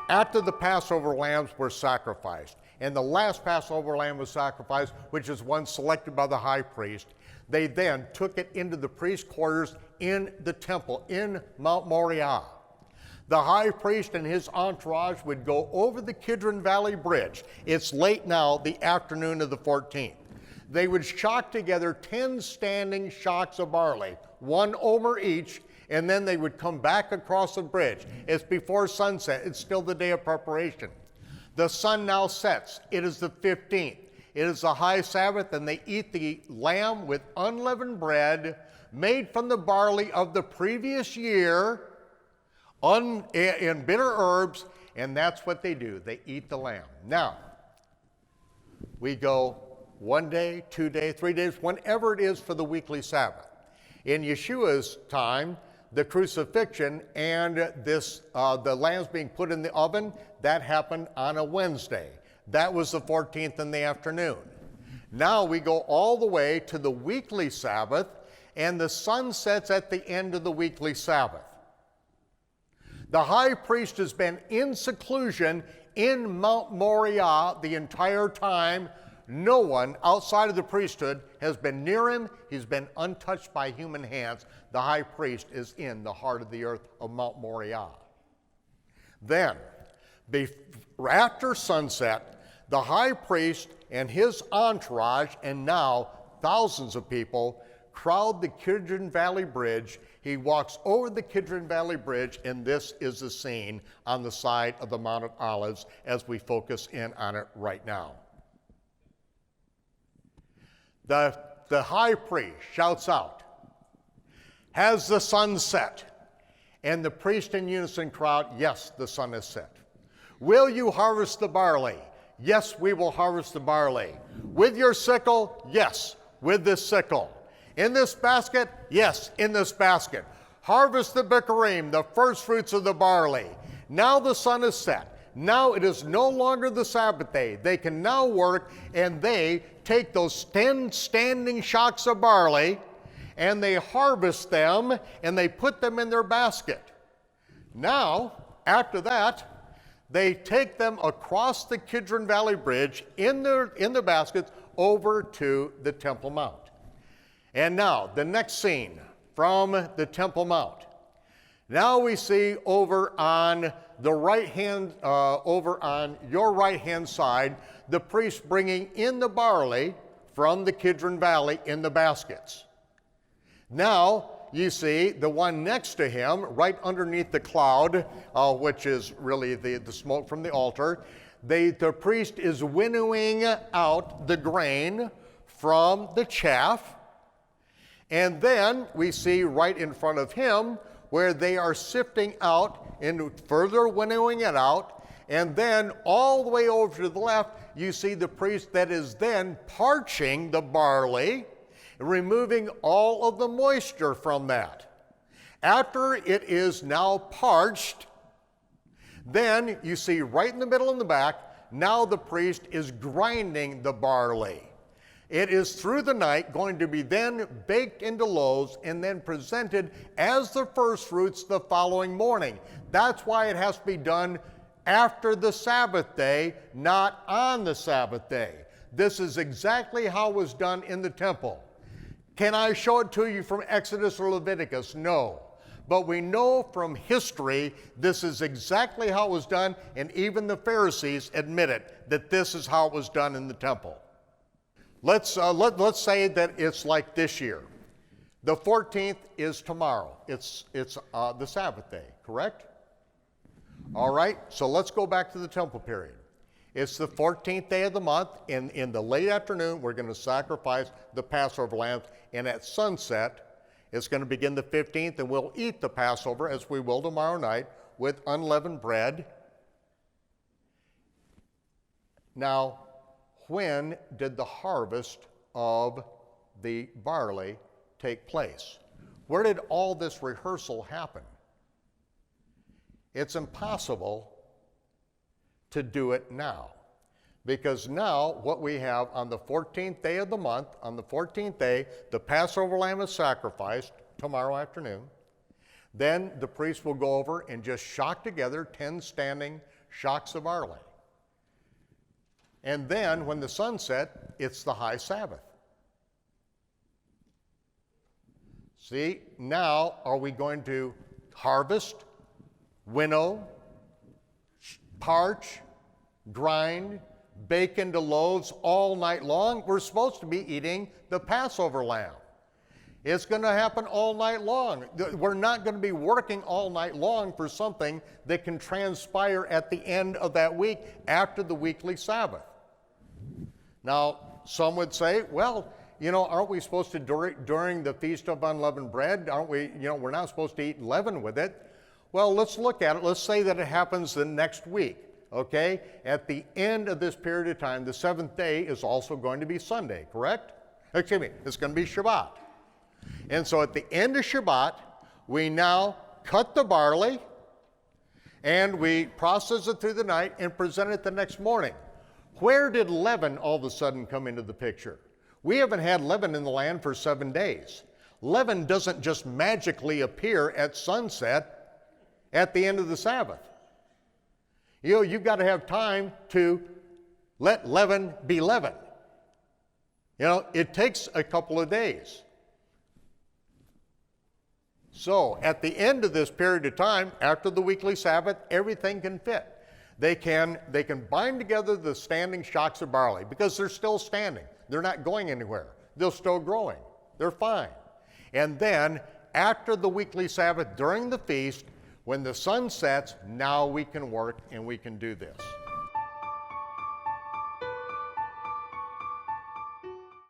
after the Passover lambs were sacrificed, and the last Passover lamb was sacrificed, which is one selected by the high priest, they then took it into the priest's quarters in the temple in Mount Moriah. The high priest and his entourage would go over the Kidron Valley Bridge. It's late now, the afternoon of the 14th. They would shock together 10 standing shocks of barley, 1 omer each, and then they would come back across the bridge. It's before sunset. It's still the day of preparation. The sun now sets. It is the 15th. It is the high Sabbath, and they eat the lamb with unleavened bread made from the barley of the previous year in bitter herbs, and that's what they do. They eat the lamb. Now, we go 1 day, 2 days, 3 days, whenever it is for the weekly Sabbath. In Yeshua's time, the crucifixion and the lambs being put in the oven, that happened on a Wednesday. That was the 14th in the afternoon. Now we go all the way to the weekly Sabbath, and the sun sets at the end of the weekly Sabbath. The high priest has been in seclusion in Mount Moriah the entire time. No one outside of the priesthood has been near him. He's been untouched by human hands. The high priest is in the heart of the earth of Mount Moriah. Then, after sunset, the high priest and his entourage, and now thousands of people, crowd the Kidron Valley Bridge. He walks over the Kidron Valley Bridge, and this is the scene on the side of the Mount of Olives as we focus in on it right now. The high priest shouts out, "Has the sun set?" And the priest in unison crowd, "Yes, the sun is set." "Will you harvest the barley?" "Yes, we will harvest the barley." "With your sickle?" "Yes, with this sickle." "In this basket?" "Yes, in this basket." "Harvest the bikurim, the first fruits of the barley." Now the sun is set. Now it is no longer the Sabbath day. They can now work, and they take those 10 standing shocks of barley, and they harvest them, and they put them in their basket. Now, after that, they take them across the Kidron Valley Bridge in the baskets over to the Temple Mount. And now, the next scene from the Temple Mount. Now we see over on the right hand, over on your right hand side, the priest bringing in the barley from the Kidron Valley in the baskets. Now you see the one next to him, right underneath the cloud, which is really the smoke from the altar. The priest is winnowing out the grain from the chaff. And then we see right in front of him where they are sifting out and further winnowing it out. And then all the way over to the left, you see the priest that is then parching the barley, removing all of the moisture from that. After it is now parched, then you see right in the middle and the back, now the priest is grinding the barley. It is through the night going to be then baked into loaves and then presented as the first fruits the following morning. That's why it has to be done after the Sabbath day, not on the Sabbath day. This is exactly how it was done in the temple. Can I show it to you from Exodus or Leviticus? No. But we know from history this is exactly how it was done, and even the Pharisees admitted that this is how it was done in the temple. Let's say that it's like this year. The 14th is tomorrow. It's the Sabbath day, correct? All right, so let's go back to the temple period. It's the 14th day of the month. In the late afternoon, we're going to sacrifice the Passover lambs, and at sunset, it's going to begin the 15th, and we'll eat the Passover, as we will tomorrow night, with unleavened bread. Now, when did the harvest of the barley take place? Where did all this rehearsal happen? It's impossible to do it now, because now what we have on the 14th day of the month, on the 14th day, the Passover lamb is sacrificed tomorrow afternoon. Then the priest will go over and just shock together 10 standing shocks of barley. And then when the sun set, it's the high Sabbath. See, now are we going to harvest, winnow, parch, grind, bake into loaves all night long? We're supposed to be eating the Passover lamb. It's going to happen all night long. We're not going to be working all night long for something that can transpire at the end of that week after the weekly Sabbath. Now, some would say, well, aren't we supposed to, during the Feast of Unleavened Bread, aren't we, we're not supposed to eat leaven with it? Well, let's look at it. Let's say that it happens the next week, okay? At the end of this period of time, the seventh day is also going to be Sunday, correct? Excuse me, it's going to be Shabbat. And so at the end of Shabbat, we now cut the barley and we process it through the night and present it the next morning. Where did leaven all of a sudden come into the picture? We haven't had leaven in the land for 7 days. Leaven doesn't just magically appear at sunset at the end of the Sabbath. You've got to have time to let leaven be leaven. It takes a couple of days. So at the end of this period of time, after the weekly Sabbath, everything can fit. They can bind together the standing shocks of barley because they're still standing. They're not going anywhere. They're still growing. They're fine. And then after the weekly Sabbath, during the feast, when the sun sets, now we can work and we can do this.